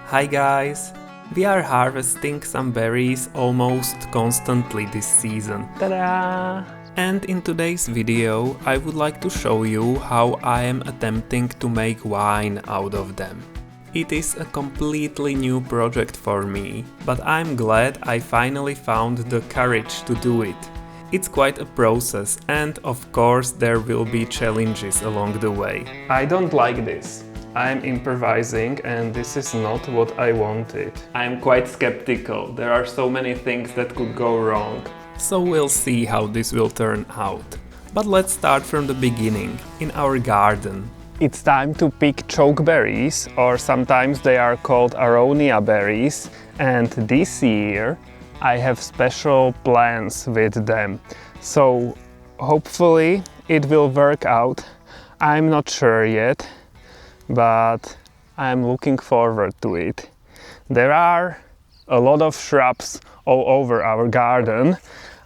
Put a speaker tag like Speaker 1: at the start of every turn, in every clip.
Speaker 1: Hi guys! We are harvesting some berries almost constantly this season. Ta-da! And in today's video I would like to show you how I am attempting to make wine out of them. It is a completely new project for me, but I'm glad I finally found the courage to do it. It's quite a process and of course there will be challenges along the way. I don't like this. I'm improvising and this is not what I wanted. I'm quite skeptical, there are so many things that could go wrong. So we'll see how this will turn out. But let's start from the beginning, in our garden. It's time to pick chokeberries, or sometimes they are called aronia berries, and this year I have special plans with them. So hopefully it will work out. I'm not sure yet, but I'm looking forward to it. There are a lot of shrubs all over our garden.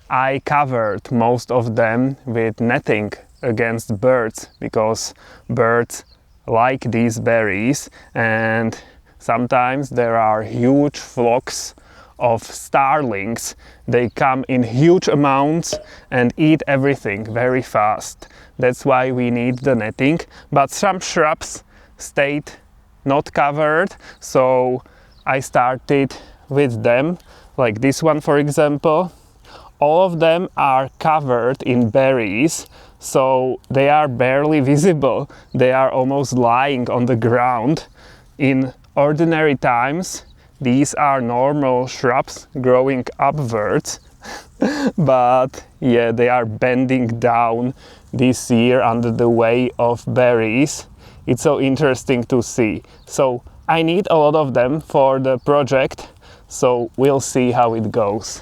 Speaker 1: I covered most of them with netting against birds because birds like these berries, and sometimes there are huge flocks of starlings. They come in huge amounts and eat everything very fast. That's why we need the netting, but some shrubs stayed not covered, so I started with them, like this one for example. All of them are covered in berries, so they are barely visible. They are almost lying on the ground. In ordinary times, these are normal shrubs growing upwards, but yeah, they are bending down this year under the weight of berries. It's so interesting to see. So I need a lot of them for the project, so we'll see how it goes.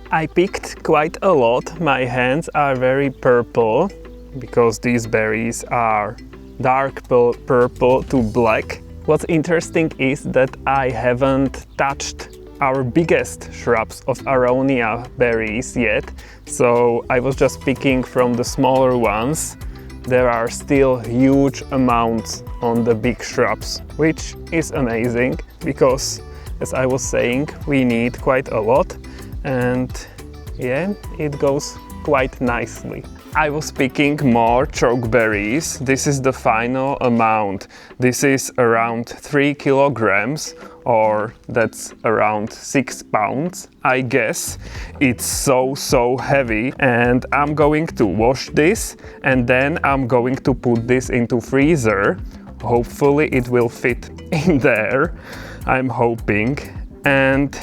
Speaker 1: I picked quite a lot. My hands are very purple because these berries are dark purple to black. What's interesting is that I haven't touched our biggest shrubs of aronia berries yet, so I was just picking from the smaller ones. There are still huge amounts on the big shrubs, which is amazing because, as I was saying, we need quite a lot, and yeah, it goes quite nicely. I was picking more chokeberries. This is the final amount. This is around 3 kilograms, or that's around 6 pounds, I guess. It's so heavy, and I'm going to wash this and then I'm going to put this into freezer. Hopefully it will fit in there, I'm hoping. And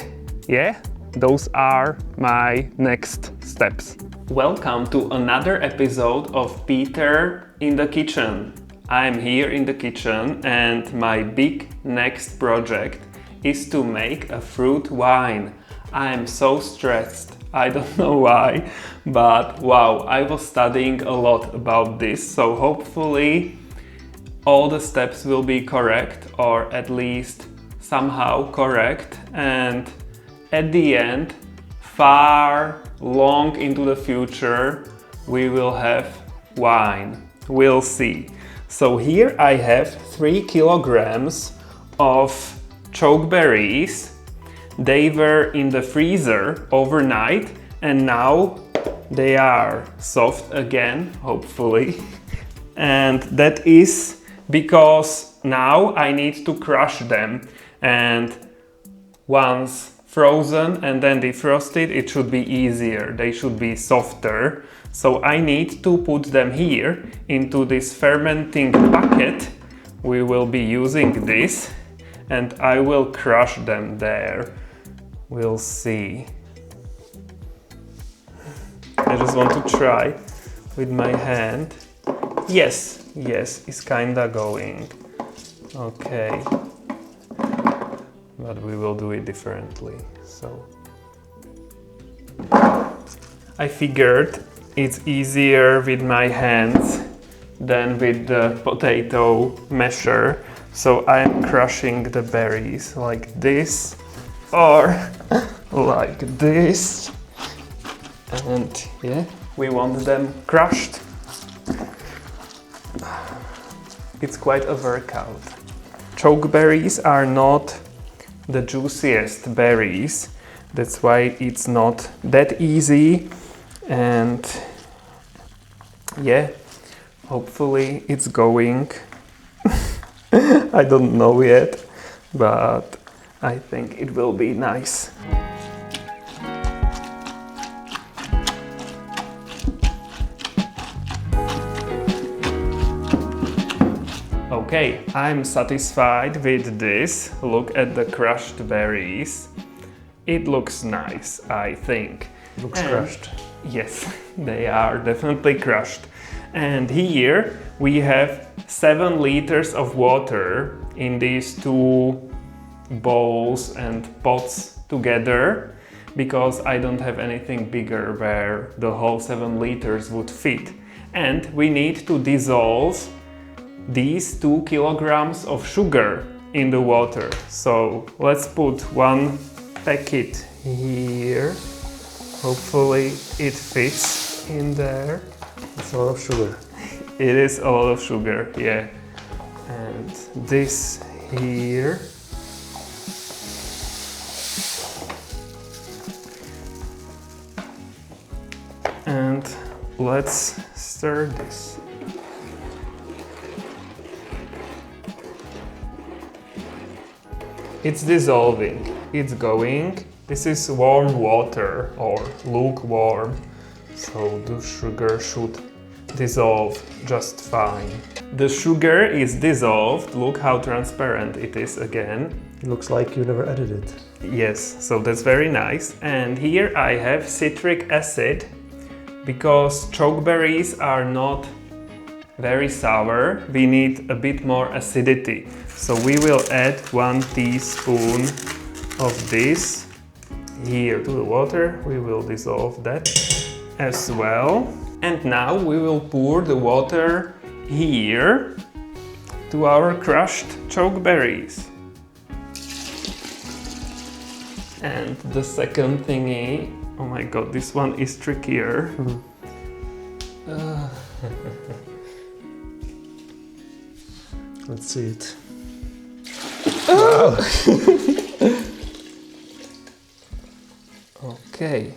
Speaker 1: yeah, those are my next steps. Welcome to another episode of Peter in the kitchen. I'm here in the kitchen and my big next project is to make a fruit wine. I'm so stressed. I don't know why, but wow, I was studying a lot about this, so hopefully all the steps will be correct, or at least somehow correct, and at the end, far long into the future, we will have wine. We'll see. So here I have 3 kilograms of chokeberries. They were in the freezer overnight and now they are soft again, hopefully. And that is because now I need to crush them, and once frozen and then defrosted, it should be easier. They should be softer. So I need to put them here into this fermenting bucket. We will be using this and I will crush them there. We'll see. I just want to try with my hand. Yes, it's kinda going. Okay. But we will do it differently. So I figured it's easier with my hands than with the potato masher. So I'm crushing the berries like this or like this. And yeah, we want them crushed. It's quite a workout. chokeberries are not the juiciest berries. That's why it's not that easy, and yeah, hopefully it's going. I don't know yet, but I think it will be nice. Okay, I'm satisfied with this. Look at the crushed berries. It looks nice, I think.
Speaker 2: Looks crushed.
Speaker 1: Yes, they are definitely crushed. And here we have 7 liters of water in these 2 bowls and pots together, because I don't have anything bigger where the whole 7 liters would fit. And we need to dissolve these 2 kilograms of sugar in the water. So let's put 1 packet here. Hopefully it fits in there.
Speaker 2: It's a lot of sugar.
Speaker 1: It is a lot of sugar, yeah. And this here. And let's stir this. It's dissolving, it's going. This is warm water or lukewarm, so the sugar should dissolve just fine. The sugar is dissolved. Look how transparent it is again.
Speaker 2: It looks like you never added it.
Speaker 1: Yes, so that's very nice. And here I have citric acid, because chokeberries are not very sour. We need a bit more acidity. So we will add 1 teaspoon of this here to the water. We will dissolve that as well. And now we will pour the water here to our crushed chokeberries. And the second thingy, oh my god, this one is trickier.
Speaker 2: Let's see it. Wow.
Speaker 1: Okay.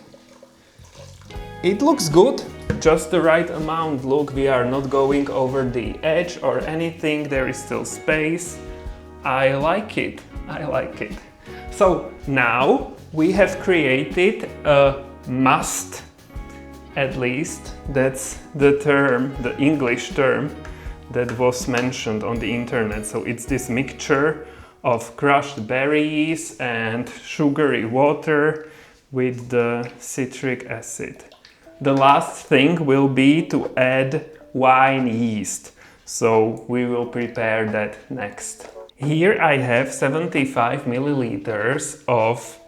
Speaker 1: It looks good, just the right amount. Look, we are not going over the edge or anything, there is still space. I like it, I like it. So now we have created a must, at least that's the term, the English term that was mentioned on the internet. So it's this mixture of crushed berries and sugary water with the citric acid. The last thing will be to add wine yeast, so we will prepare that next. Here I have 75 milliliters of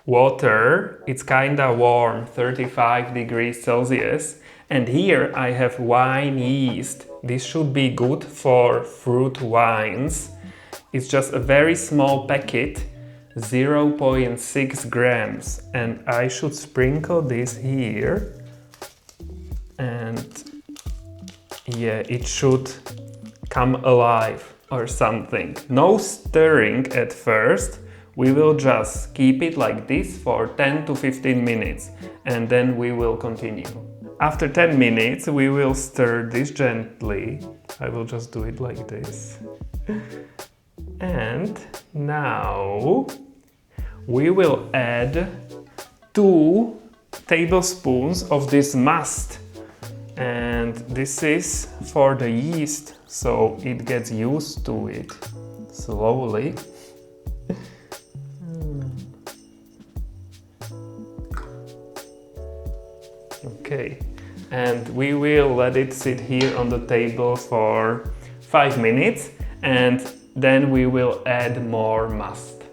Speaker 1: water. It's kinda warm, 35 degrees Celsius. And here I have wine yeast. This should be good for fruit wines. It's just a very small packet, 0.6 grams. And I should sprinkle this here. And yeah, it should come alive or something. No stirring at first. We will just keep it like this for 10 to 15 minutes and then we will continue. After 10 minutes we will stir this gently. I will just do it like this. And now we will add 2 tablespoons of this must. And this is for the yeast, so it gets used to it slowly. Okay, and we will let it sit here on the table for 5 minutes and then we will add more must.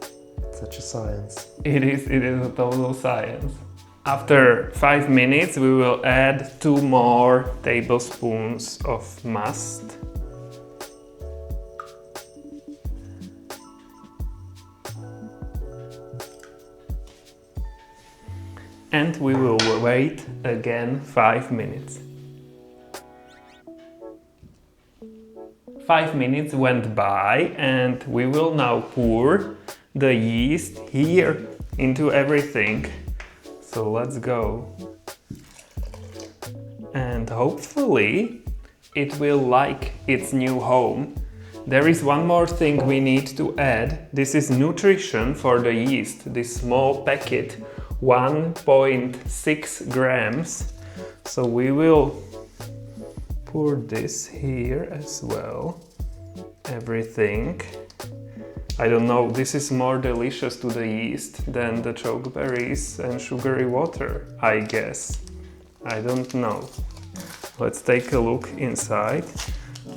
Speaker 2: Such a science.
Speaker 1: It is a total science. After 5 minutes we will add 2 more tablespoons of must. And we will wait again 5 minutes. 5 minutes went by and we will now pour the yeast here into everything. So let's go. And hopefully it will like its new home. There is one more thing we need to add. This is nutrition for the yeast. This small packet, 1.6 grams. So we will pour this here as well. Everything. I don't know, this is more delicious to the yeast than the chokeberries and sugary water, I guess. I don't know. Let's take a look inside.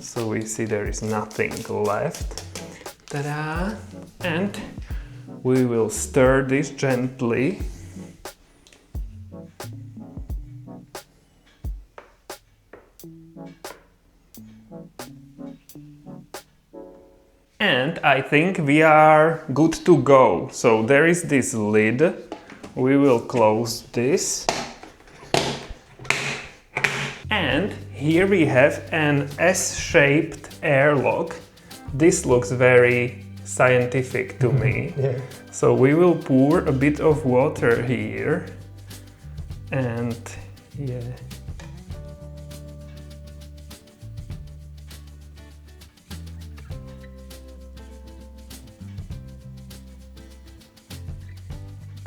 Speaker 1: So we see there is nothing left. Ta-da! And we will stir this gently. And I think we are good to go. So there is this lid. We will close this. And here we have an S-shaped airlock. This looks very scientific to me.
Speaker 2: Yeah.
Speaker 1: So we will pour a bit of water here. And yeah.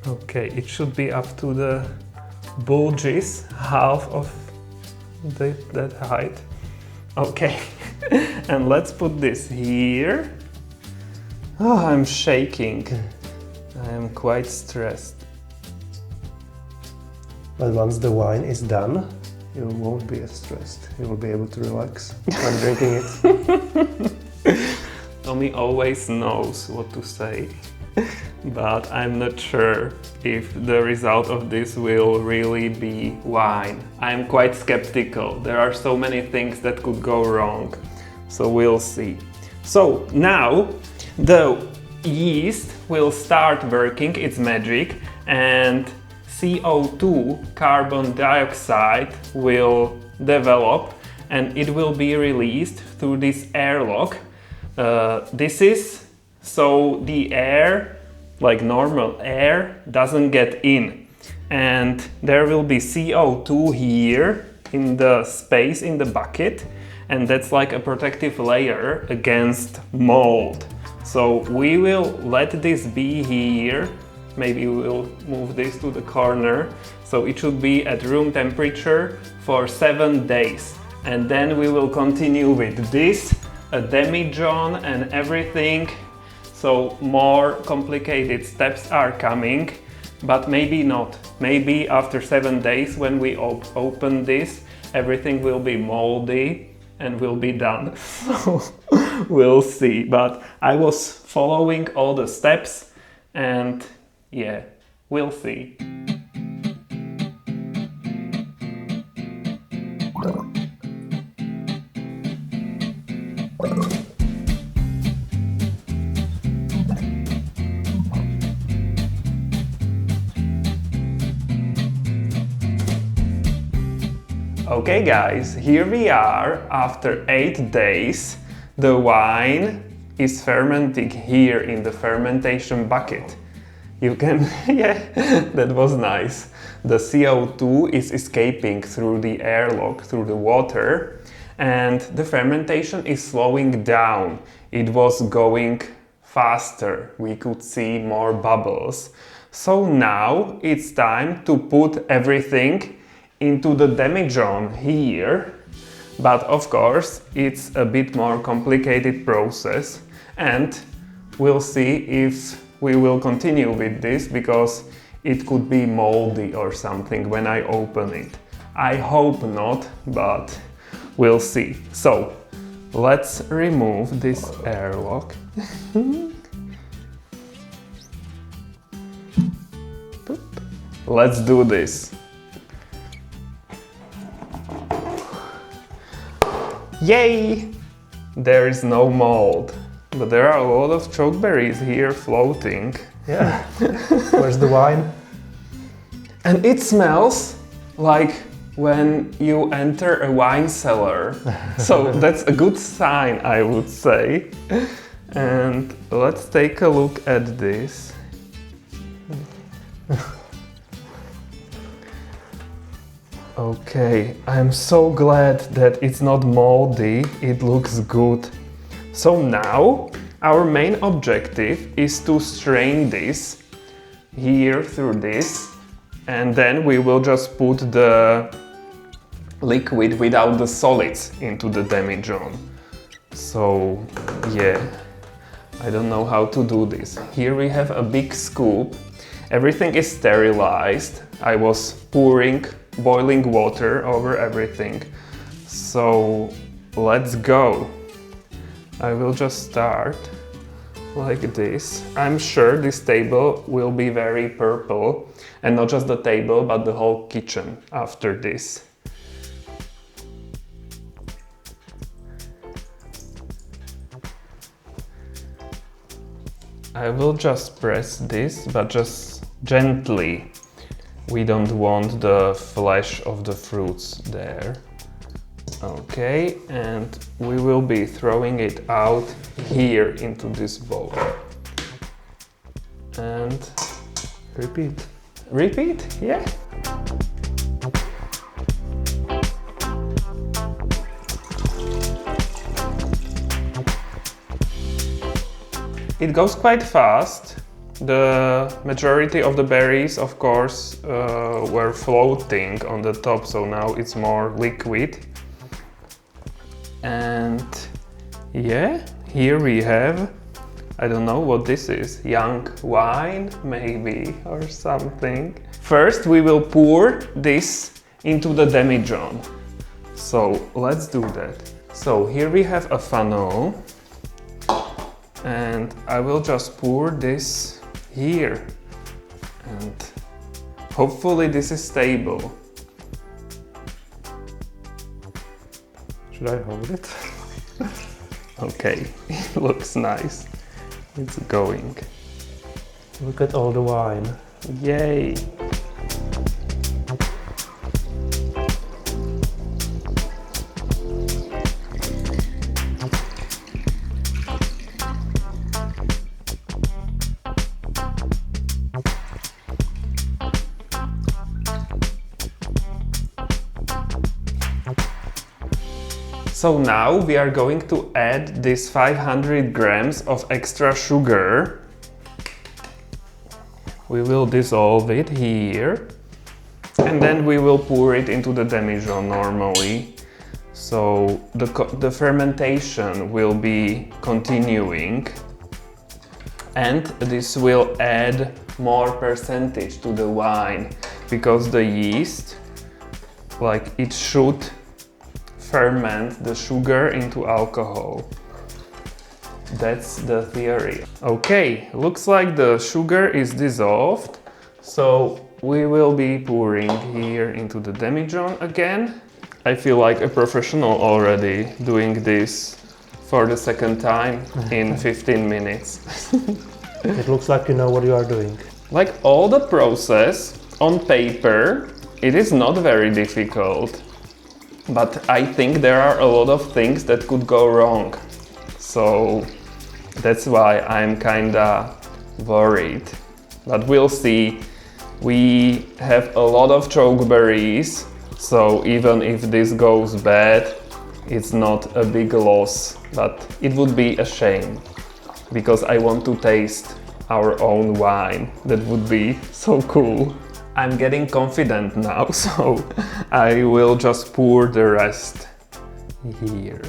Speaker 1: Okay, it should be up to the bulges, half of that height. Okay, and let's put this here. Oh, I'm shaking. I am quite stressed.
Speaker 2: But once the wine is done, you won't be as stressed. You will be able to relax when drinking it.
Speaker 1: Tommy always knows what to say. But I'm not sure if the result of this will really be wine. I'm quite skeptical. There are so many things that could go wrong. So we'll see. So now the yeast will start working its magic and CO2, carbon dioxide, will develop and it will be released through this airlock. This is so the air, like normal air, doesn't get in. And there will be CO2 here in the space in the bucket, and that's like a protective layer against mold. So we will let this be here. Maybe we'll move this to the corner. So it should be at room temperature for 7 days. And then we will continue with this, a demijohn and everything. So more complicated steps are coming, but maybe not. Maybe after 7 days when we open this, everything will be moldy and will be done. So we'll see. But I was following all the steps and yeah, we'll see. Okay guys, here we are after 8 days. The wine is fermenting here in the fermentation bucket. You can, yeah, that was nice. The CO2 is escaping through the airlock, through the water, and the fermentation is slowing down. It was going faster. We could see more bubbles. So now it's time to put everything into the demijohn here, but of course it's a bit more complicated process and we'll see if we will continue with this because it could be moldy or something when I open it. I hope not, but we'll see. So let's remove this airlock. Let's do this. Yay! There is no mold, but there are a lot of chokeberries here floating.
Speaker 2: Yeah. Where's the wine?
Speaker 1: And it smells like when you enter a wine cellar. So that's a good sign, I would say. And let's take a look at this. Okay, I'm so glad that it's not moldy, it looks good. So now our main objective is to strain this here through this, and then we will just put the liquid without the solids into the demijohn. So yeah, I don't know how to do this. Here we have a big scoop. Everything is sterilized. I was pouring boiling water over everything. So let's go. I will just start like this. I'm sure this table will be very purple, and not just the table but the whole kitchen after this. I will just press this, but just gently. We don't want the flesh of the fruits there. Okay, and we will be throwing it out here into this bowl. And repeat. Repeat? Yeah. It goes quite fast. The majority of the berries, of course, were floating on the top, so now it's more liquid. And yeah, here we have, I don't know what this is, young wine maybe, or something. First we will pour this into the demijohn. So let's do that. So here we have a funnel, and I will just pour this here, and hopefully this is stable.
Speaker 2: Should I hold it?
Speaker 1: Okay, it looks nice. It's going.
Speaker 2: Look at all the wine.
Speaker 1: Yay! So now we are going to add this 500 grams of extra sugar. We will dissolve it here, and then we will pour it into the demijohn normally. So the fermentation will be continuing, and this will add more percentage to the wine, because the yeast, like, it should ferment the sugar into alcohol. That's the theory. Okay, looks like the sugar is dissolved, so we will be pouring here into the demijohn again. I feel like a professional already doing this for the second time in 15 minutes.
Speaker 2: It looks like you know what you are doing.
Speaker 1: Like all the process on paper, it is not very difficult. But I think there are a lot of things that could go wrong. So that's why I'm kinda worried. But we'll see. We have a lot of chokeberries, so even if this goes bad, it's not a big loss. But it would be a shame, because I want to taste our own wine. That would be so cool. I'm getting confident now, so I will just pour the rest here.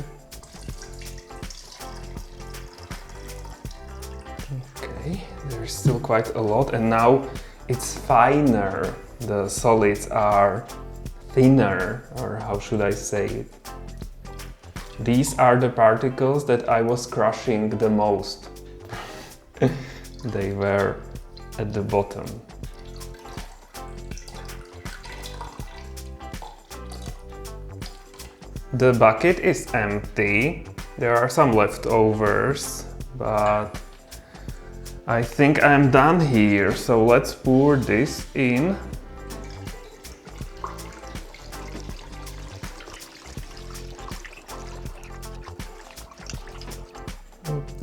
Speaker 1: Okay, there's still quite a lot, and now it's finer. The solids are thinner, or how should I say it? These are the particles that I was crushing the most. They were at the bottom. The bucket is empty. There are some leftovers, but I think I'm done here. So let's pour this in.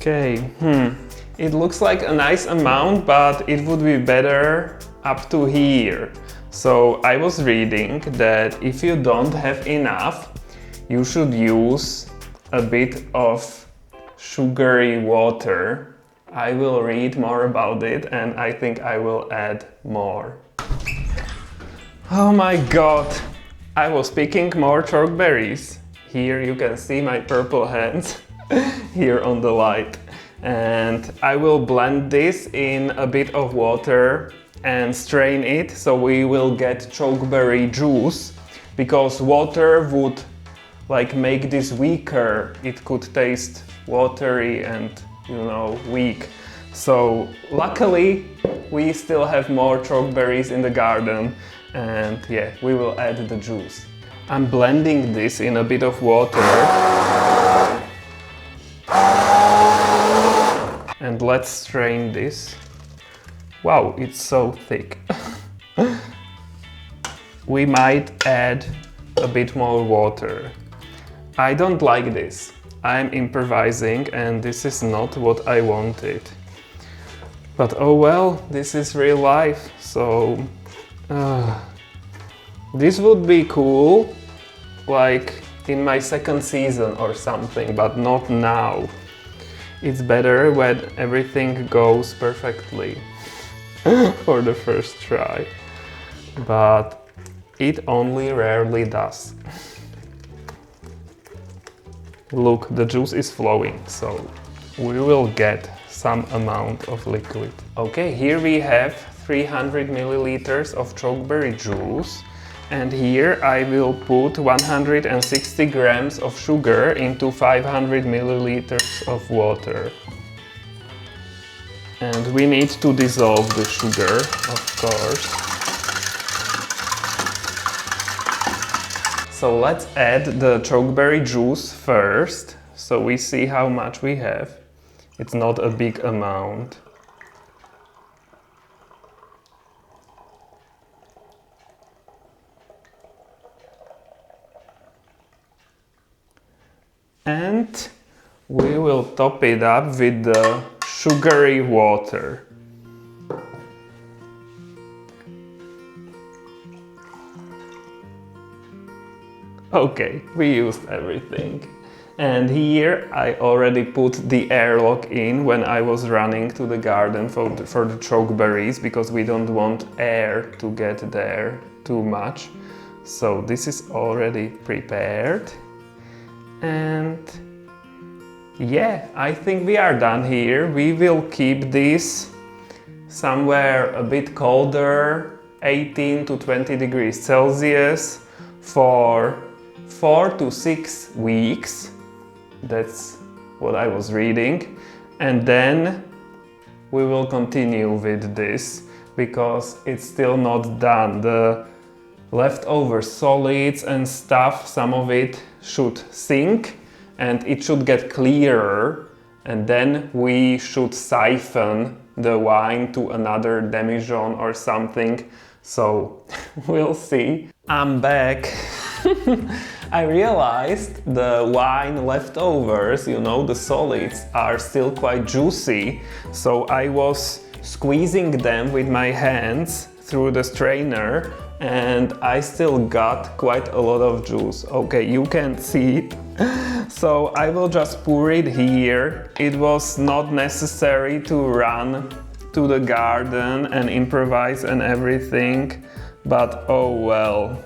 Speaker 1: Okay, it looks like a nice amount, but it would be better up to here. So I was reading that if you don't have enough, you should use a bit of sugary water. I will read more about it and I think I will add more. Oh my god! I was picking more chokeberries. Here you can see my purple hands here on the light. And I will blend this in a bit of water and strain it so we will get chokeberry juice, because water would like make this weaker. It could taste watery and, you know, weak. So luckily we still have more chokeberries in the garden, and yeah, we will add the juice. I'm blending this in a bit of water. And let's strain this. Wow, it's so thick. We might add a bit more water. I don't like this. I'm improvising and this is not what I wanted. But oh well, this is real life, so... this would be cool, like in my second season or something, but not now. It's better when everything goes perfectly for the first try, but it only rarely does. Look, the juice is flowing, so we will get some amount of liquid. Okay, here we have 300 milliliters of chokeberry juice, and here I will put 160 grams of sugar into 500 milliliters of water. And we need to dissolve the sugar, of course. So let's add the chokeberry juice first, so we see how much we have. It's not a big amount. And we will top it up with the sugary water. Okay, we used everything. And here I already put the airlock in when I was running to the garden for the chokeberries, because we don't want air to get there too much. So this is already prepared. And yeah, I think we are done here. We will keep this somewhere a bit colder, 18 to 20 degrees Celsius, for 4 to 6 weeks. That's what I was reading. And then we will continue with this, because it's still not done. The leftover solids and stuff, some of it should sink and it should get clearer, and then we should siphon the wine to another demijohn or something. So we'll see. I'm back. I realized the wine leftovers, you know, the solids, are still quite juicy, so I was squeezing them with my hands through the strainer, and I still got quite a lot of juice. Okay, you can see. So I will just pour it here. It was not necessary to run to the garden and improvise and everything, but oh well.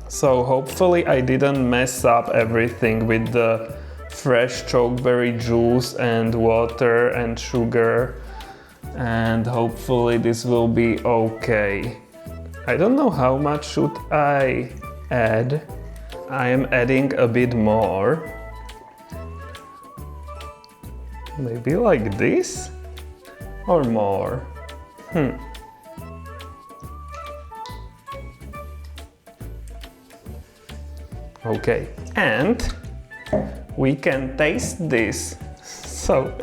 Speaker 1: So hopefully I didn't mess up everything with the fresh chokeberry juice and water and sugar, and hopefully this will be okay. I don't know how much should I add. I am adding a bit more. Maybe like this? Or more? Okay, and we can taste this. So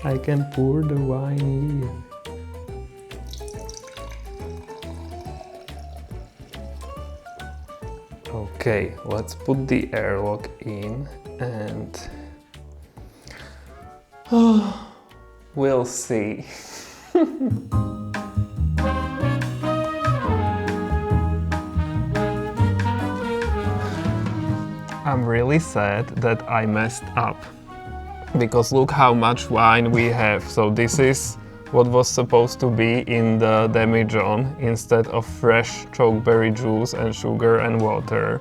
Speaker 1: I can pour the wine here. Okay, let's put the airlock in, and We'll see. I'm really sad that I messed up, because look how much wine we have. So this is what was supposed to be in the demijohn instead of fresh chokeberry juice and sugar and water.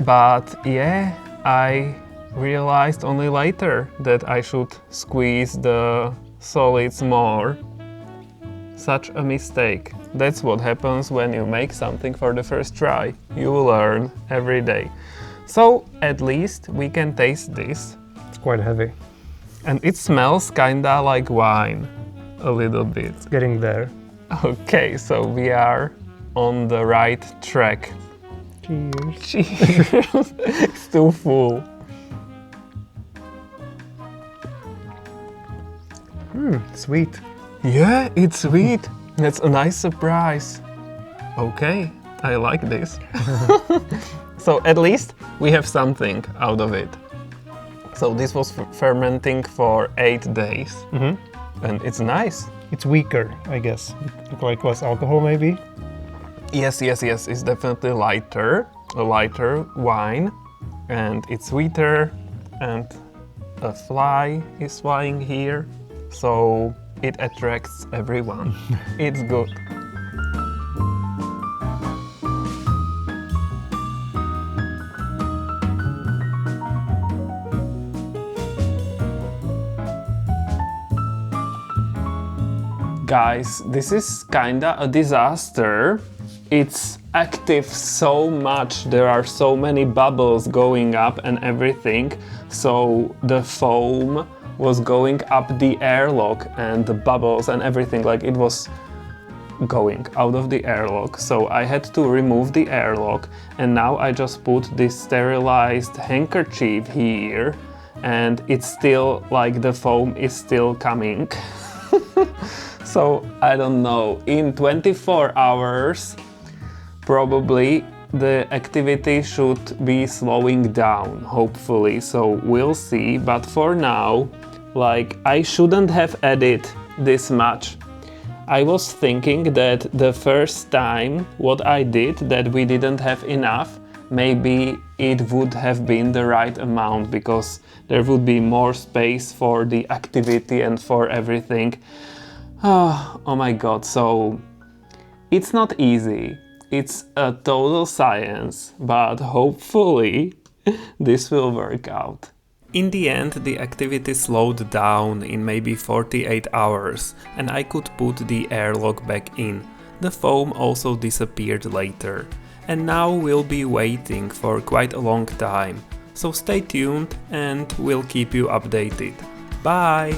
Speaker 1: But yeah, I realized only later that I should squeeze the solids more. Such a mistake. That's what happens when you make something for the first try. You learn every day. So at least we can taste this.
Speaker 2: It's quite heavy.
Speaker 1: And it smells kinda like wine. A little bit.
Speaker 2: It's getting there.
Speaker 1: Okay, so we are on the right track.
Speaker 2: Cheers.
Speaker 1: Cheers. It's too full.
Speaker 2: Sweet.
Speaker 1: Yeah, it's sweet. That's a nice surprise. Okay, I like this. So at least we have something out of it. So this was fermenting for 8 days. And it's nice.
Speaker 2: It's weaker, I guess. Like less alcohol, maybe?
Speaker 1: Yes, it's definitely lighter. A lighter wine. And it's sweeter. And a fly is flying here. So it attracts everyone. It's good. Guys, this is kinda a disaster. It's active so much, there are so many bubbles going up and everything. So the foam was going up the airlock and the bubbles and everything, like it was going out of the airlock. So I had to remove the airlock, and now I just put this sterilized handkerchief here, and it's still like the foam is still coming. So I don't know, in 24 hours probably the activity should be slowing down, hopefully, so we'll see. But for now, like, I shouldn't have added this much. I was thinking that the first time what I did, that we didn't have enough, maybe it would have been the right amount, because there would be more space for the activity and for everything. Oh my god, so it's not easy. It's a total science, but hopefully this will work out. In the end, the activity slowed down in maybe 48 hours, and I could put the airlock back in. The foam also disappeared later. And now we'll be waiting for quite a long time. So stay tuned and we'll keep you updated. Bye!